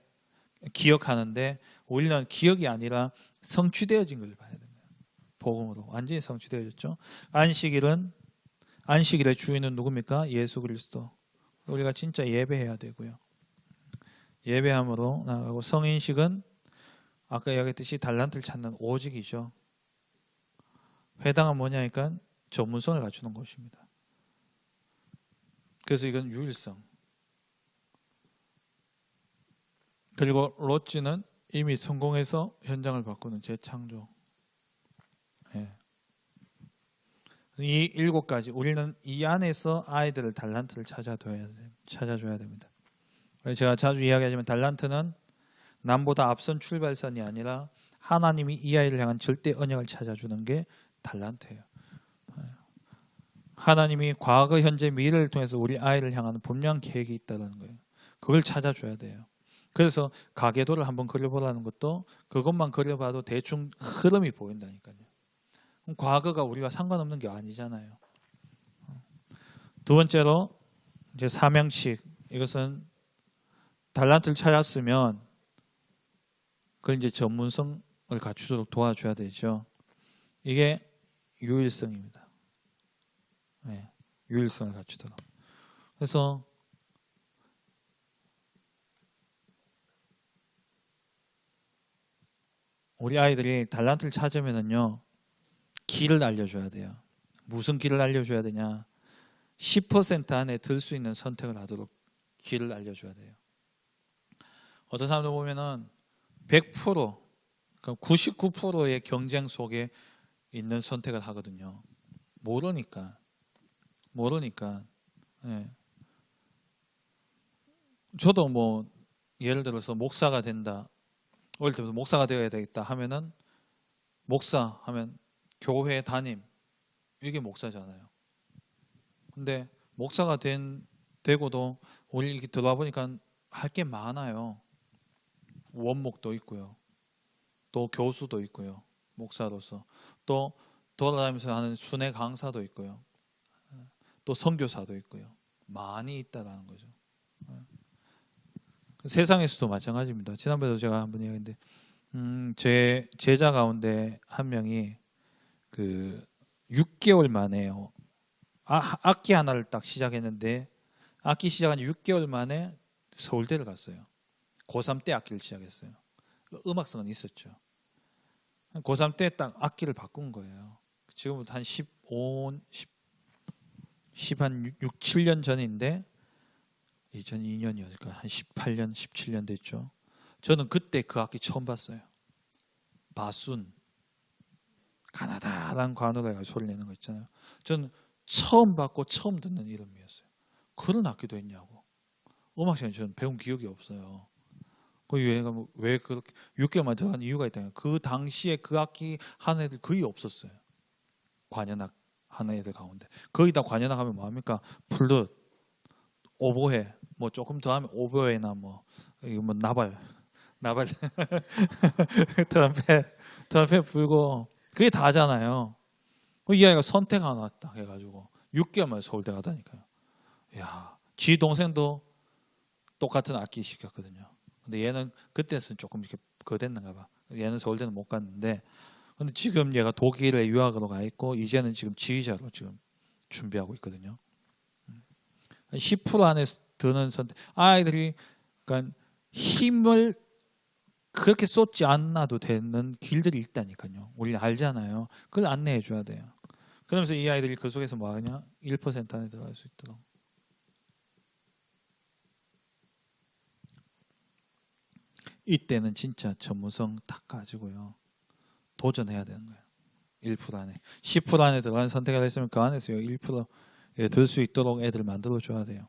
우리는 기억이 아니라 성취되어진 걸 봐야 됩니다. 복음으로 완전히 성취되어졌죠. 안식일의 주인은 누굽니까? 예수 그리스도. 우리가 진짜 예배해야 되고요. 예배함으로 나아가고 성인식은 아까 이야기했듯이 달란트를 찾는 오직이죠. 회당은 뭐냐니까 전문성을 갖추는 곳입니다. 그래서 이건 유일성. 그리고 롯지는 이미 성공해서 현장을 바꾸는 재창조. 이 7가지 우리는 이 안에서 아이들을 달란트를 찾아줘야 됩니다. 제가 자주 이야기하지만 달란트는 남보다 앞선 출발선이 아니라 하나님이 이 아이를 향한 절대 언약을 찾아주는 게 달란트예요. 하나님이 과거, 현재, 미래를 통해서 우리 아이를 향하는 분명 계획이 있다는 거예요. 그걸 찾아줘야 돼요. 그래서 가계도를 한번 그려보라는 것도 그것만 그려봐도 대충 흐름이 보인다니까요. 그럼 과거가 우리가 상관없는 게 아니잖아요. 두 번째로 이제 사명식. 이것은 달란트를 찾았으면 그걸 이제 전문성을 갖추도록 도와줘야 되죠. 이게 유일성입니다. 유일성을 갖추도록. 그래서 우리 아이들이 달란트를 찾으면은요 길을 알려줘야 돼요. 무슨 길을 알려줘야 되냐? 10% 안에 들 수 있는 선택을 하도록 길을 알려줘야 돼요. 어떤 사람들 보면은 100%, 그러니까 99%의 경쟁 속에 있는 선택을 하거든요. 모르니까. 예. 저도 뭐 예를 들어서 목사가 된다. 어릴 때부터 목사가 되어야 되겠다 하면은 목사 하면 교회 담임 이게 목사잖아요. 근데 목사가 되고도 우리 이렇게 들어와 보니까 할 게 많아요. 원목도 있고요. 또 교수도 있고요. 목사로서. 또 돌아다니면서 하는 순회 강사도 있고요. 또 선교사도 있고요. 많이 있다라는 거죠. 세상에서도 마찬가지입니다. 지난번에도 제가 한번 이야기했는데 제 제자 가운데 한 명이 그 6개월 만에요. 악기 하나를 딱 시작했는데 악기 시작한 6개월 만에 서울대를 갔어요. 고3 때 악기를 시작했어요. 음악성은 있었죠. 고3 때 딱 악기를 바꾼 거예요. 지금부터 한 6, 7년 전인데 2002년이었을까? 한 18년, 17년 됐죠. 저는 그때 그 악기 처음 봤어요. 바순. 가나다란 관으로 해서 소리 내는 거 있잖아요. 저는 처음 봤고 처음 듣는 이름이었어요. 그런 악기도 있냐고. 음악 시간에 저는 배운 기억이 없어요. 그 얘가 왜 그렇게 6개월만 들어간 이유가 있다면 그 당시에 그 악기 하는 애들 거의 없었어요. 관현악 하는 애들 가운데. 거의 다 관현악 하면 뭐합니까? 플룻, 오보에, 뭐 조금 더 하면 오보에나 뭐 나발 트럼펫 불고 그게 다잖아요. 이 아이가 선택 하나 딱 해가지고 6개월 만에 서울대 가다니까요. 야, 지 동생도 똑같은 악기 시켰거든요. 근데 얘는 그때는 조금 이렇게 거됐는가 봐. 얘는 서울대는 못 갔는데, 근데 지금 얘가 독일에 유학으로 가 있고 이제는 지금 지휘자로 지금 준비하고 있거든요. 10% 안에 드는 선택. 아이들이 그러니까 힘을 그렇게 쏟지 않아도 되는 길들이 있다니까요. 우리 알잖아요. 그걸 안내해 줘야 돼요. 그러면서 이 아이들이 그 속에서 뭐 하냐? 1% 안에 들어갈 수 있도록. 이때는 진짜 전문성 딱 가지고요. 도전해야 되는 거예요. 1% 안에. 10% 안에 들어가는 선택을 했으면 그 안에서 1%에 들 수 있도록 애들 만들어 줘야 돼요.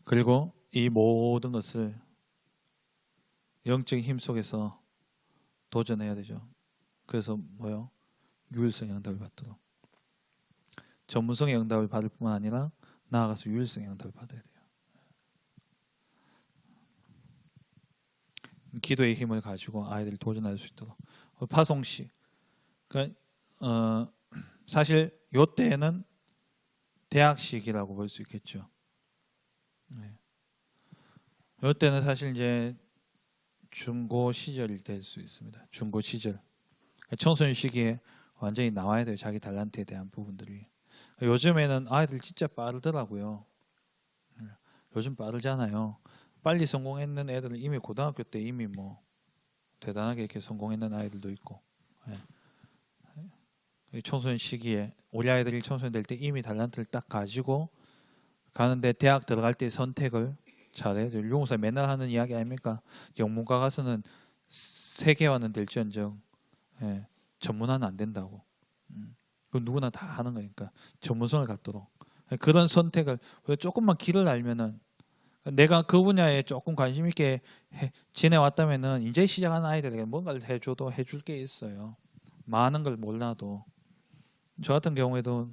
그리고 이 모든 것을 영적인 힘 속에서 도전해야 되죠. 그래서 뭐요? 유일성 응답을 받도록. 전문성의 응답을 받을 뿐만 아니라 나아가서 유일성의 응답을 받아야 돼요. 기도의 힘을 가지고 아이들이 도전할 수 있도록. 파송시. 그러니까 사실 이때는 대학 시기라고 볼 수 있겠죠. 네. 이때는 사실 이제 중고 시절이 될 수 있습니다. 중고 시절. 청소년 시기에 완전히 나와야 돼요. 자기 탤런트에 대한 부분들이. 요즘에는 아이들 진짜 빠르더라고요. 요즘 빠르잖아요. 빨리 성공했는 애들은 이미 고등학교 때 이미 뭐 대단하게 이렇게 성공했는 아이들도 있고. 청소년 시기에 우리 아이들이 청소년 될 때 이미 탤런트를 딱 가지고 가는데 대학 들어갈 때 선택을 잘해야 돼요. 유공사 맨날 하는 이야기 아닙니까? 영문과 가서는 세계화는 될지언정 전문화는 안 된다고. 그 누구나 다 하는 거니까 전문성을 갖도록 그런 선택을 조금만 길을 알면은 내가 그 분야에 조금 관심 있게 지내왔다면은 이제 시작하는 아이들에게 뭔가를 해줘도 해줄 게 있어요. 많은 걸 몰라도 저 같은 경우에도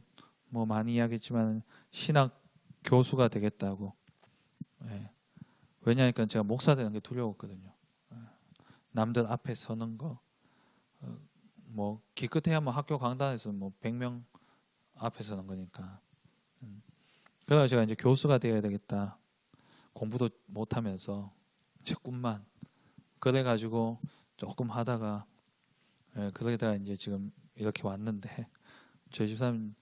뭐 많이 이야기했지만 신학 교수가 되겠다고. 왜냐하니까 제가 목사 되는 게 두려웠거든요. 남들 앞에 서는 거. 뭐 기껏해야 뭐 학교 강단에서 뭐 100명 앞에 서는 거니까. 그래서 제가 이제 교수가 되어야 되겠다. 공부도 못하면서 제 꿈만. 그래가지고 조금 하다가 그러다가 이제 지금 이렇게 왔는데 저희 집사람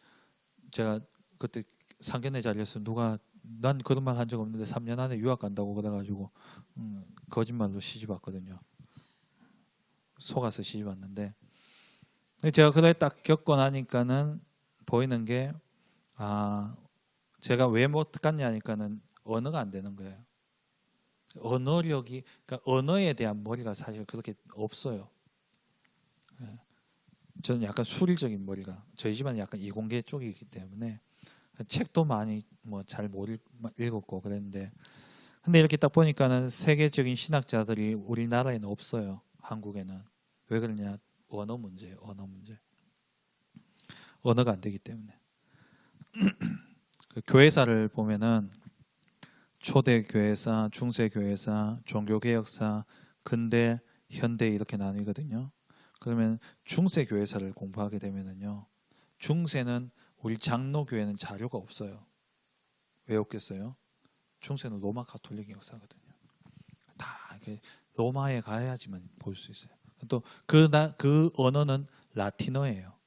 제가 그때 상견례 자리에서 누가 난 그런 말 한 적 없는데 3년 안에 유학 간다고 그래가지고 거짓말로 시집 왔거든요. 속아서 시집 왔는데 제가 그래 딱 겪고 나니까는 보이는 게 제가 왜 못 갔냐니까는 언어가 안 되는 거예요. 언어력이 그러니까 언어에 대한 머리가 사실 그렇게 없어요. 저는 약간 수리적인 머리가 저희 집안은 약간 이공계 쪽이기 때문에 책도 많이 뭐 잘 못 읽었고 그랬는데 근데 이렇게 딱 보니까는 세계적인 신학자들이 우리나라에는 없어요. 한국에는 왜 그러냐? 언어 문제예요. 언어 문제. 언어가 안 되기 때문에. 그 교회사를 보면은 초대 교회사, 중세 교회사, 종교 개혁사, 근대, 현대 이렇게 나뉘거든요. 그러면 중세 교회사를 공부하게 되면은요. 중세는 우리 장로 교회는 자료가 없어요. 왜 없겠어요? 중세는 로마 가톨릭 역사거든요. 다 이렇게 로마에 가야지만 볼 수 있어요. 또 그 언어는 라틴어예요.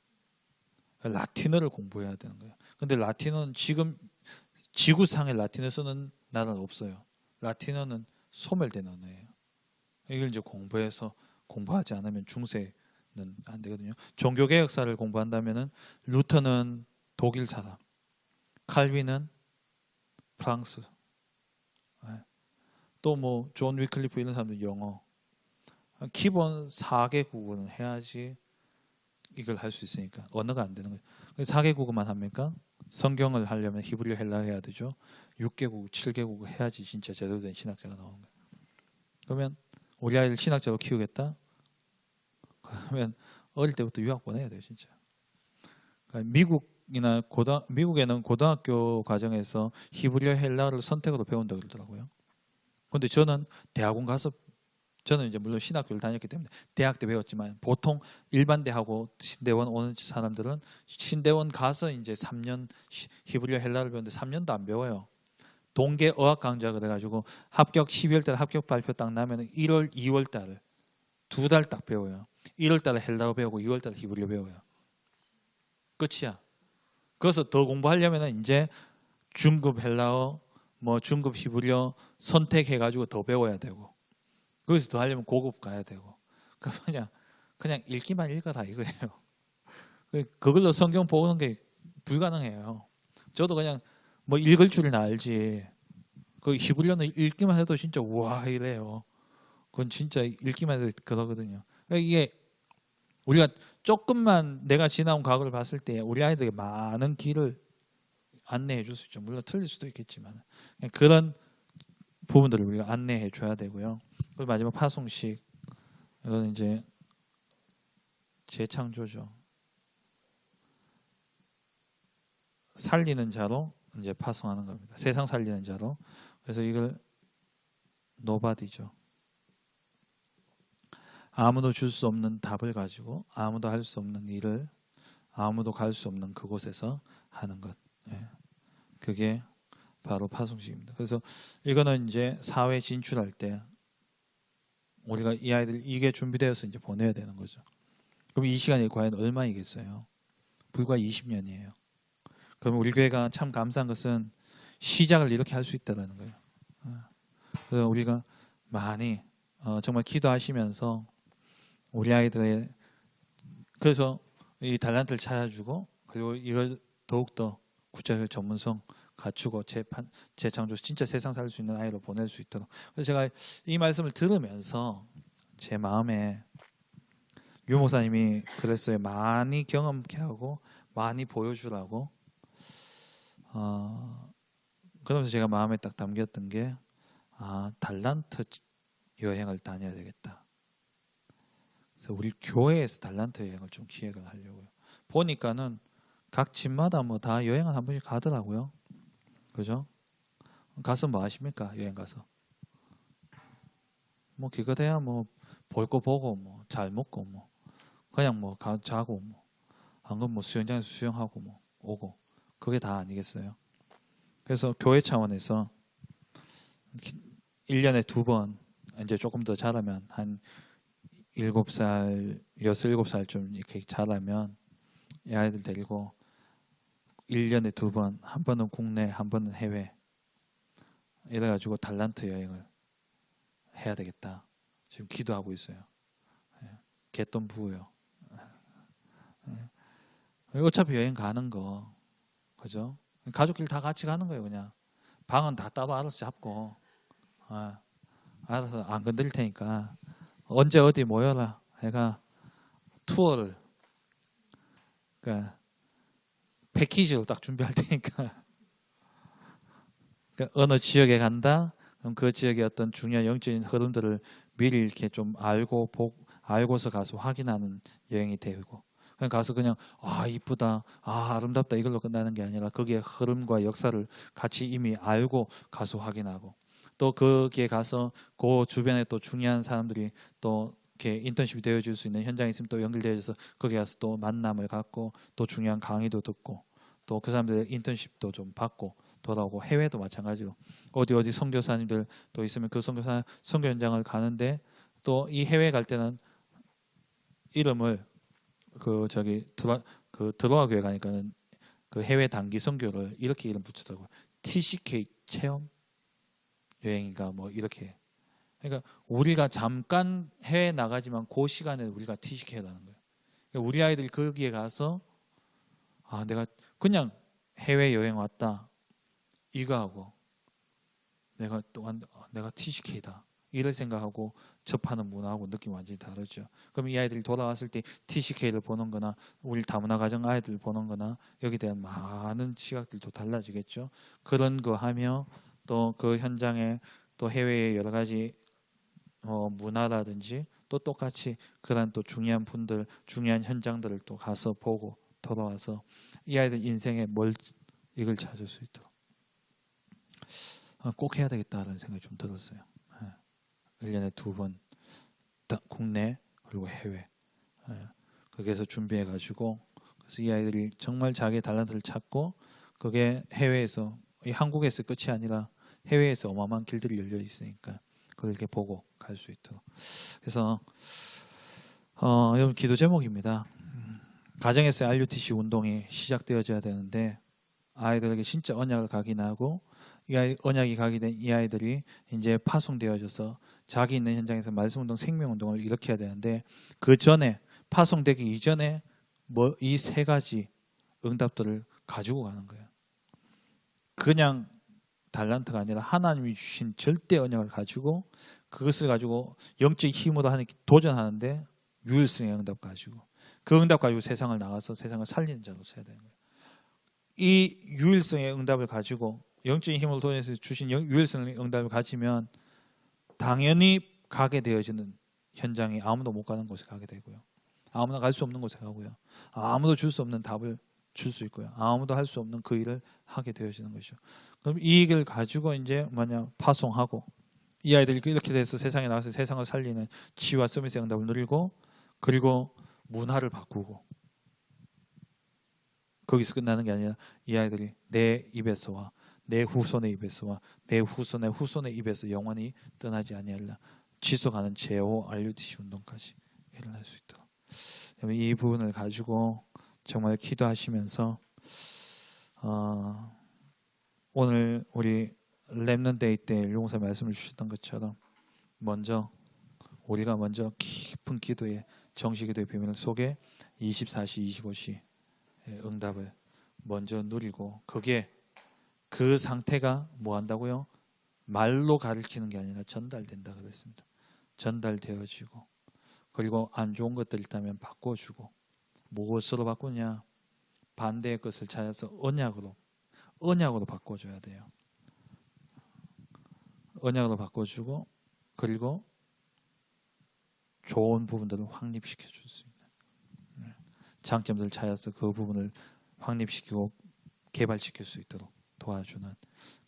라틴어를 공부해야 되는 거예요. 근데 라틴어는 지금 지구상에 라틴어 쓰는 나라는 없어요. 라틴어는 소멸된 언어예요. 이걸 이제 공부하지 않으면 중세는 안 되거든요. 종교개혁사를 공부한다면은 루터는 독일 사람, 칼빈은 프랑스, 또 뭐 존 위클리프 이런 사람들 영어. 기본 4개국어는 해야지 이걸 할 수 있으니까 언어가 안 되는 거예요. 4개국어만 합니까? 성경을 하려면 히브리어 헬라 해야 되죠. 6개국, 7개국 해야지 진짜 제대로 된 신학자가 나오는 거예요. 그러면 우리 아이를 신학자로 키우겠다? 그러면 어릴 때부터 유학 보내야 돼요, 진짜. 그러니까 미국에는 고등학교 과정에서 히브리어 헬라어를 선택으로 배운다고 그러더라고요. 그런데 저는 대학원 가서 저는 이제 물론 신학교를 다녔기 때문에 대학 때 배웠지만 보통 일반대하고 신대원 오는 사람들은 신대원 가서 이제 3년 히브리어 헬라를 배우는데 3년도 안 배워요. 동계 어학 강좌 그래가지고 합격 12월 달 합격 발표 딱 나면 1월, 2월 달 2달 딱 배워요. 1월 달에 헬라어 배우고 2월 달에 히브리어 배워요. 끝이야. 그래서 더 공부하려면 이제 중급 헬라어, 뭐 중급 히브리어 선택해가지고 더 배워야 되고. 거기서 더 하려면 고급 가야 되고. 그냥 읽기만 읽어라 이거예요. 그걸로 성경 보는 게 불가능해요. 저도 그냥 뭐 읽을 줄은 알지. 그 히브리어는 읽기만 해도 진짜 우와 이래요. 그건 진짜 읽기만 해도 그러거든요. 그러니까 이게 우리가 조금만 내가 지나온 과거를 봤을 때 우리 아이들에게 많은 길을 안내해 줄 수 있죠. 물론 틀릴 수도 있겠지만 그런 부분들을 우리가 안내해 줘야 되고요. 그리고 마지막 파송식. 이건 이제 재창조죠. 살리는 자로 이제 파송하는 겁니다. 세상 살리는 자로. 그래서 이걸 노바디죠. 아무도 줄 수 없는 답을 가지고 아무도 할 수 없는 일을 아무도 갈 수 없는 그곳에서 하는 것. 그게 바로 파송식입니다. 그래서 이거는 이제 사회 진출할 때 우리가 이 아이들 이게 준비되어서 이제 보내야 되는 거죠. 그럼 이 시간이 과연 얼마이겠어요? 불과 20년이에요. 그러면 우리 교회가 참 감사한 것은 시작을 이렇게 할 수 있다는 거예요. 그래서 우리가 많이 정말 기도하시면서 우리 아이들의 그래서 이 달란트를 찾아주고 그리고 이걸 더욱더 구체적 전문성 갖추고 재창조 진짜 세상 살 수 있는 아이로 보낼 수 있도록. 그래서 제가 이 말씀을 들으면서 제 마음에 유 목사님이 그랬어요. 많이 경험케 하고 많이 보여주라고. 그러면서 제가 마음에 딱 담겼던 게 달란트 여행을 다녀야 되겠다. 그래서 우리 교회에서 달란트 여행을 좀 기획을 하려고요. 보니까는 각 집마다 뭐 다 여행을 한 번씩 가더라고요. 그죠? 가서 뭐 하십니까? 여행 가서 뭐 기껏해야 뭐 볼 거 보고 뭐 잘 먹고 뭐 그냥 뭐 자고 뭐 안 그러면 뭐 수영장에서 수영하고 뭐 오고 그게 다 아니겠어요? 그래서 교회 차원에서 1년에 2번 이제 조금 더 자라면 한 7살, 6, 7살 좀 이렇게 자라면 이 아이들 데리고 1년에 2번, 한 번은 국내, 한 번은 해외 이래가지고 달란트 여행을 해야 되겠다. 지금 기도하고 있어요. 개돈 부어요. 어차피 여행 가는 거, 그죠? 가족끼리 다 같이 가는 거예요. 그냥 방은 다 따로 알아서 잡고, 알아서 안 건드릴 테니까 언제 어디 모여라 해가 투어를, 그러니까 패키지로 딱 준비할 테니까, 그러니까 어느 지역에 간다. 그럼 그 지역의 어떤 중요한 영적인 흐름들을 미리 이렇게 좀 알고서 가서 확인하는 여행이 되고, 그냥 가서 그냥 이쁘다, 아름답다 이걸로 끝나는 게 아니라 거기에 흐름과 역사를 같이 이미 알고 가서 확인하고, 또 거기에 가서 그 주변에 또 중요한 사람들이 또 이렇게 인턴십이 되어줄 수 있는 현장에 있으면 또 연결되어져서 거기 가서 또 만남을 갖고 또 중요한 강의도 듣고 또 그 사람들의 인턴십도 좀 받고 돌아오고, 해외도 마찬가지로 어디 선교사님들 또 있으면 그 선교 현장을 가는데, 또 이 해외 갈 때는 이름을 드로아 교회 가니까는 그 해외 단기 선교를 이렇게 이름 붙이더라고요. TCK 체험 여행인가 뭐 이렇게. 그러니까 우리가 잠깐 해외 나가지만 그 시간에 우리가 TCK라는 거예요. 그러니까 우리 아이들이 거기에 가서 내가 그냥 해외 여행 왔다 이거 하고 내가 또한 내가 TCK다 이를 생각하고 접하는 문화하고 느낌이 완전히 다르죠. 그럼 이 아이들이 돌아왔을 때 TCK를 보는 거나 우리 다문화 가정 아이들 보는 거나 여기에 대한 많은 시각들도 달라지겠죠. 그런 거 하며 또 그 현장에 또 해외의 여러 가지 문화라든지 또 똑같이 그런 또 중요한 분들, 중요한 현장들을 또 가서 보고 돌아와서 이 아이들 인생에 이걸 찾을 수 있도록 꼭 해야 되겠다는 생각이 좀 들었어요. 1년에 2번 국내 그리고 해외, 거기에서 준비해가지고, 그래서 이 아이들이 정말 자기의 달란트를 찾고 그게 해외에서, 한국에서 끝이 아니라 해외에서 어마어마한 길들이 열려 있으니까 그걸 이렇게 보고 갈 수 있도록. 그래서 여러분 기도 제목입니다. 가정에서 RUTC 운동이 시작되어져야 되는데 아이들에게 진짜 언약을 각인하고 언약이 각인된 이 아이들이 이제 파송되어져서 자기 있는 현장에서 말씀운동, 생명운동을 일으켜야 되는데, 그 전에 파송되기 이전에 이 3가지 응답들을 가지고 가는 거예요. 그냥 달란트가 아니라 하나님이 주신 절대 언약을 가지고 그것을 가지고 영적 힘으로 도전하는데 유일성의 응답 가지고, 그 응답 가지고 세상을 나가서 세상을 살리는 자로서 해야 되는 거예요. 이 유일성의 응답을 가지고 영적인 힘으로 도전해서 주신 유일성의 응답을 가지면 당연히 가게 되어지는 현장에 아무도 못 가는 곳에 가게 되고요. 아무나 갈 수 없는 곳에 가고요. 아무도 줄 수 없는 답을 줄 수 있고요. 아무도 할 수 없는 그 일을 하게 되어지는 것이죠. 그럼 이 일을 가지고 이제 파송하고, 이 아이들이 이렇게 돼서 세상에 나가서 세상을 살리는 치유와 서밋의 응답을 누리고, 그리고 문화를 바꾸고, 거기서 끝나는 게 아니라 이 아이들이 내 입에서와 내 후손의 입에서와 내 후손의 후손의 입에서 영원히 떠나지 아니하리라 지속하는 제호 RUTC 운동까지 일어날 수 있도록, 이 부분을 가지고 정말 기도하시면서 오늘 우리 렘넌트 데이 때 용사 말씀을 주셨던 것처럼 우리가 먼저 깊은 기도의 정식기도의 비밀 속에 24시 25시 응답을 먼저 누리고, 그 상태가 뭐 한다고요? 말로 가르치는 게 아니라 전달된다 그랬습니다. 전달되어지고, 그리고 안 좋은 것들 있다면 바꿔주고, 무엇으로 바꾸냐? 반대의 것을 찾아서 언약으로 바꿔줘야 돼요. 언약으로 바꿔주고, 그리고 좋은 부분들을 확립시켜 줄 수 있는, 장점들을 찾아서 그 부분을 확립시키고 개발시킬 수 있도록 도와주는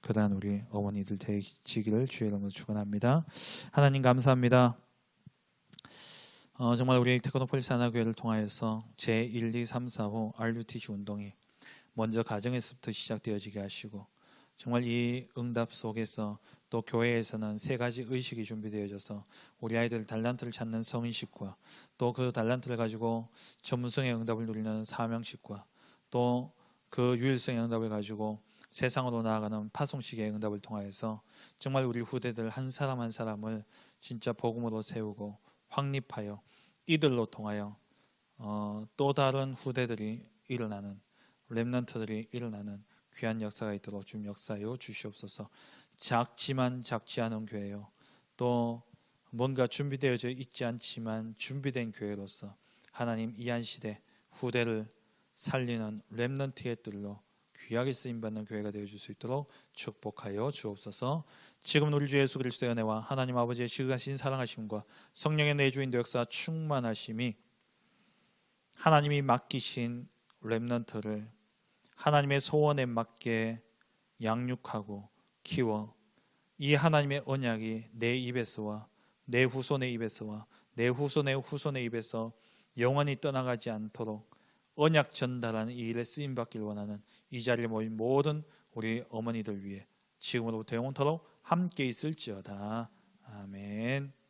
그러한 우리 어머니들 되시기를 주의 이름으로 축원합니다. 하나님 감사합니다. 정말 우리 테크노폴리스 하나교회를 통하여서 제1, 2, 3, 4호 RUTC 운동이 먼저 가정에서부터 시작되어지게 하시고, 정말 이 응답 속에서 또 교회에서는 3가지 의식이 준비되어져서 우리 아이들 달란트를 찾는 성인식과, 또 그 달란트를 가지고 전문성의 응답을 누리는 사명식과, 또 그 유일성의 응답을 가지고 세상으로 나아가는 파송식의 응답을 통하여서 정말 우리 후대들 한 사람 한 사람을 진짜 복음으로 세우고 확립하여 이들로 통하여 또 다른 후대들이 일어나는, 렘넌트들이 일어나는 귀한 역사가 있도록 좀 역사하여 주시옵소서. 작지만 작지 않은 교회요, 또 뭔가 준비되어져 있지 않지만 준비된 교회로서 하나님 이 한 시대 후대를 살리는 렘넌트의 뜰로 귀하게 쓰임받는 교회가 되어줄 수 있도록 축복하여 주옵소서. 지금 우리 주 예수 그리스도의 은혜와 하나님 아버지의 지극하신 사랑하심과 성령의 내주인도 역사 충만하심이 하나님이 맡기신 렘넌트를 하나님의 소원에 맞게 양육하고 키워 이 하나님의 언약이 내 입에서와 내 후손의 입에서와 내 후손의 후손의 입에서 영원히 떠나가지 않도록 언약 전달하는 이 일에 쓰임받길 원하는 이 자리에 모인 모든 우리 어머니들 위해 지금으로부터 영원토록 함께 있을지어다. 아멘.